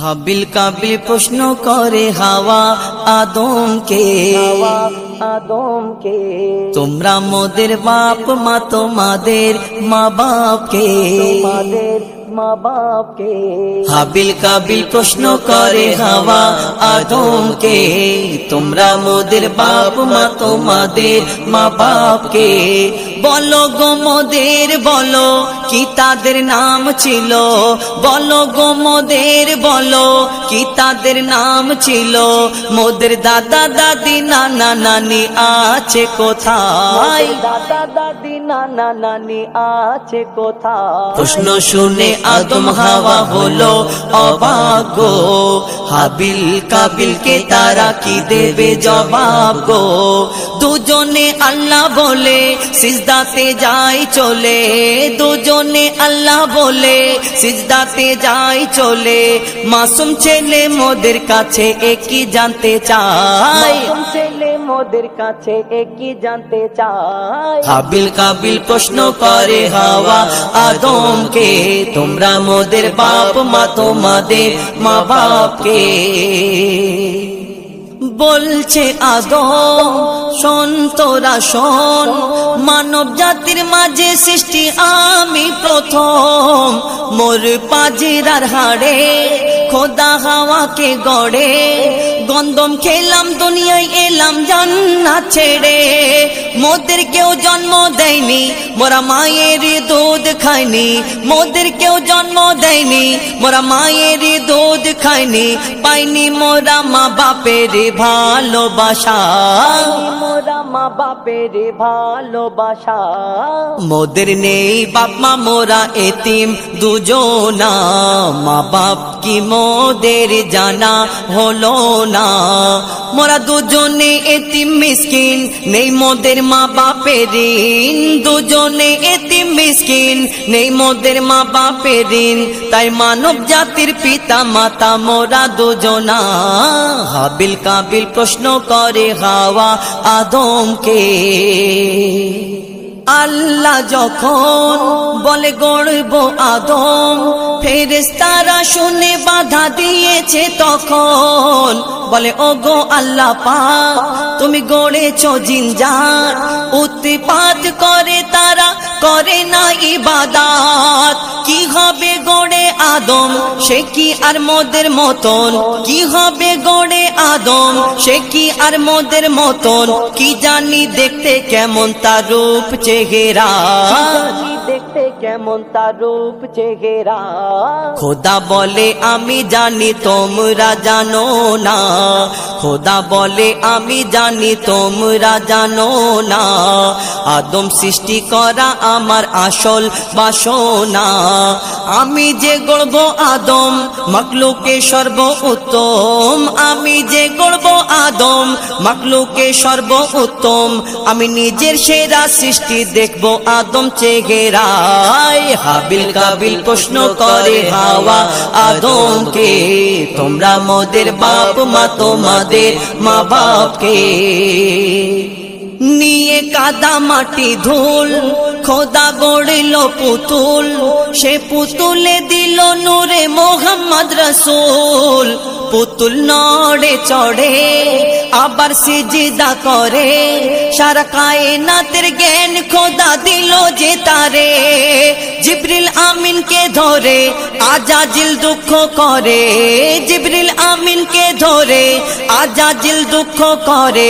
হাবিল কাবিল প্রশ্ন করে হাওয়া আদমকে, তোমরা মোদের বাপ মা তোমাদের মা বাপকে, হাবিল কাবিল প্রশ্ন করে হাওয়া আদমকে, তোমরা মোদের বাপ মা তোমাদের মা বাপকে। বলো গো মোদের বলো কি তাদের নাম ছিল, বলো গো মোদের বলো কি তাদের নাম ছিল, মোদের দাদা দাদি নানা নানি আছে কোথায়, দাদা দাদি নানা নানি আছে কোথায়। প্রশ্ন শুনে আদম হাওয়া হলো অবাক গো, হাবিল কাবিলকে তারা কি দেবে জবাব গো। দুজনে আল্লাহ বলে সিজদাতে যায় চলে, দুজনে আল্লাহ বলে সিজদাতে যায় চলে, মাসুম ছেলে মোদের কাছে একই জানতে চায়, মাসুম ছেলে মোদের কাছে একই জানতে চায়। হাবিল কাবিল প্রশ্ন করে হাওয়া আদমকে, তোমরা মোদের বাপ মা তোমাদের মা বাপকে। বলছে আদম শোন তোরা শোন, মানব জাতির মাঝে সৃষ্টি আমি প্রথম, মোর পাজিরার হাড়ে খোদা হাওয়াকে গড়ে, গন্ধম খেলাম দুনিয়ায় এলাম জান্নাত ছেড়ে, মোদের কেউ জন্ম দেয়নি মোরা মায়ের দুধ খাইনি, মোদের কেউ জন্ম দেয়নি মোরা মায়ের দুধ খাইনি, পাইনি মোরা মা বাপের ভালোবাসা, মোরা মা বাপের ভালোবাসা। মোদের নেই বাপ মা মোরা এতিম দুজনা, মা বাপ কি মোদের জানা হলো না, মোরা দুজনে এতিম মিসকিন নেই মোদের মা বাপের ঋণ, দুজনে এতিম মিসকিন নেই মোদের মা বাপের ঋণ, তাই মানব জাতির পিতা মাতা মোরা দুজনা। হাবিল কাবিল প্রশ্ন করে হাওয়া আদমকে, আল্লাহ যখন বলে গড়ব আদম, ফেরেশতারা শুনে বাধা দিয়েছে তখন, বলে ওগো আল্লাহ পাক তুমি গড়েছো জিনজাত, উৎপাত করে তারা করে না ইবাদত, কি হবে গড়ে আদম সে কি আর মোদের মতন, কি হবে গড়ে আদম সে কি আর মোদের মতন, কি জানি দেখতে কেমন তার রূপ চেহারা, দেখতে কেমন তার রূপ চেহারা। খোদা বলে আমি জানি তোমরা জানো না, খোদা বলে আমি জানি তোমরা জানো না, আদম সৃষ্টি করা আমার আসল বাসনা, আমি যে গড়ব আদম মাখলুকে সর্ব উত্তম, আমি যে গড়ব আদম মাখলুকে সর্ব উত্তম, আমি নিজের সেরা সৃষ্টি দেখব আদম চেহারায়। হাবিল কাবিল প্রশ্ন করে হাওয়া আদমকে, তোমরা মোদের বাপ মা তোমাদের মা বাপকে। নিয়ে কাদা মাটি ধুল খোদা গড়িল পুতুল, সে পুতুলে দিল নূরে মোহাম্মদ রসুল, পুতুল নড়ে চড়ে আবার সিজদা করে, সারা কায়নাতের জ্ঞান খোদা দিল যে তারে, জিবরিল আমিনকে ধরে আজাজিল দুঃখ করে, জিবরিল আমিনকে ধরে আজাজিল দুঃখ করে,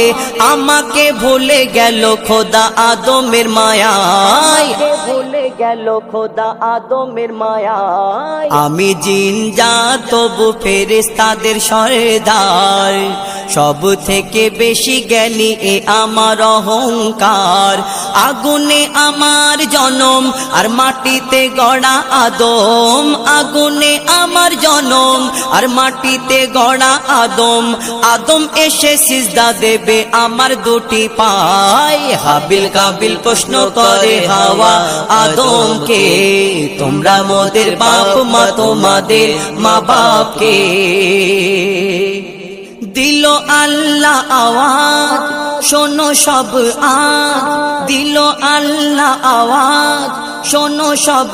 আমাকে ভুলে গেল খোদা আদমের মায়ায়, ভুলে গেল খোদা আদমের মায়ায়। আমি জিন জাত তবু ফেরেশতাদের সরদার, সব থেকে বেশি জ্ঞানী এ আমার অহংকার, আগুনে আমার জনম আর মাটিতে গড়া আদম, আগুনে আমার জনম আর মাটিতে গড়া আদম, আদম এসে সিজদা দেবে আমার দুটি পায়। হাবিল কাবিল প্রশ্ন করে হাওয়া আদমকে, তোমরা মোদের বাপ মা তোমাদের মা বাপকে। দিল আল্লাহ আওয়াজ শোনো সব আজ, দিল আল্লাহ আওয়াজ শোনো সব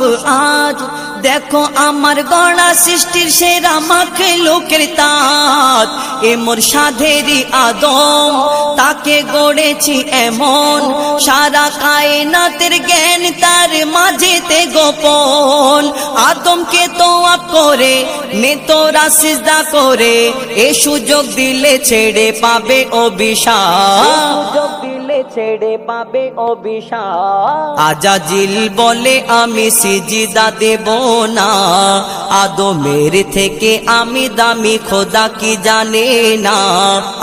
আজ দেখো আমার গড়া সৃষ্টির সেরা মাখলুকের তাজ এ মোর সাধেরি আদম তাকে গড়েছি এমন সারা কায়নাতের জ্ঞান তার মাঝেতে গোপন আদমকে তোয়াব করে নেতরা সিজদা করে এ সুযোগ দিলে ছেড়ে পাবে অভিশাপ ছেড়ে পাবে অভিশাপ আজাজিল বলে আমি সিজদা দেব না আদমের থেকে আমি দামি খোদা কি জানে না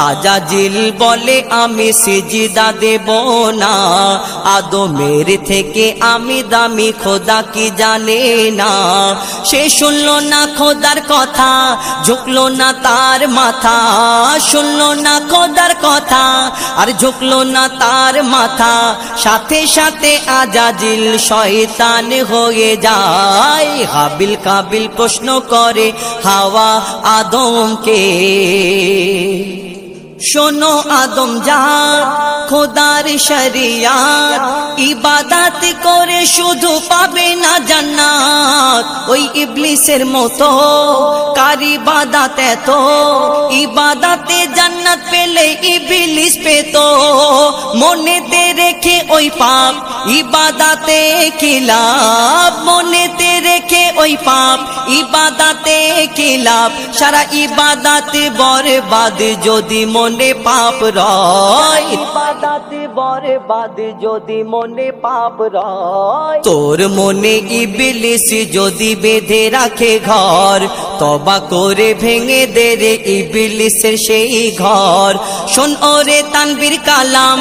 আজাজিল বলে আমি সিজদা দেব না আদমের থেকে আমি দামি খোদা কি জানে না সে শুনলো না খোদার কথা ঝুঁকলো না তার মাথা শুনলো না খোদার কথা আর ঝুঁকলো না তার মাথা সাথে সাথে আজাজিল শয়তান হয়ে যায় হাবিল কাবিল প্রশ্ন করে হাওয়া আদমকে শোনো আদম যা খোদার শরিয়াত ইবাদত করে শুধু পাবে না জান্নাত ওই ইবলিসের মতো কার ইবাদত এত ইবাদতে জান্নাত পেলে ইবলিস পেত মনেতে রেখে ওই পাপ ইবাদতে কি লাভ মনেতে রেখে ওই পাপ ইবাদতে কি লাভ সারা ইবাদত বরবাদ যদি মনে পাপ রয় ইবাদত বরবাদ যদি মনে পাপ রয় তোর মনে ইবলিস যদি বেঁধে রাখে ঘর তওবা করে ভেঙে দে রে ইবলিসের সেই ঘর শোন ওরে তানবীর কালাম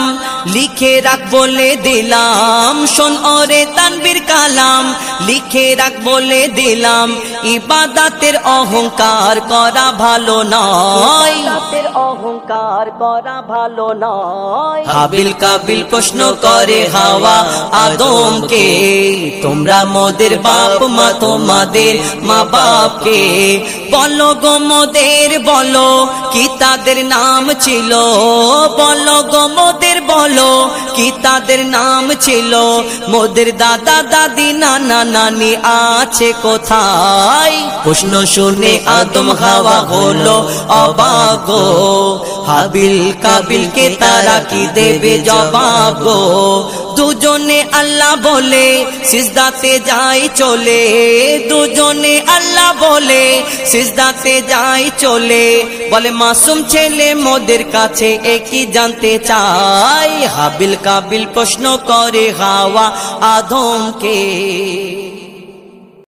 লিখে রাখ বলে দিলাম শোন ওরে তানবীর কালাম লিখে রাখ বলে দিলাম ইবাদতের অহংকার করা ভালো নয় ইবাদতের অহংকার করা ভালো নয় হাবিল কাবিল প্রশ্ন করে হাওয়া আদমকে তোমরা মোদের বাপ মা তোমাদের মা বাপকে বলো গো মোদের বলো কি তাদের নাম ছিল বলো গো মোদের বলো কি তাদের নাম ছিল মোদের দাদা দাদি নানা নানি আছে কোথায় প্রশ্ন শুনে আদম হাওয়া হলো অবাক গো হাবিল কাবিলকে তারা কি দেবে জবাব গো দুজনে আল্লাহ বলে সিজদাতে যায় চলে দুজনে আল্লাহ বলে সিজদাতে যায় চলে বলে মাসুম ছেলে মোদের কাছে একই জানতে চাই হাবিল কাবিল প্রশ্ন করে হাওয়া আদমকে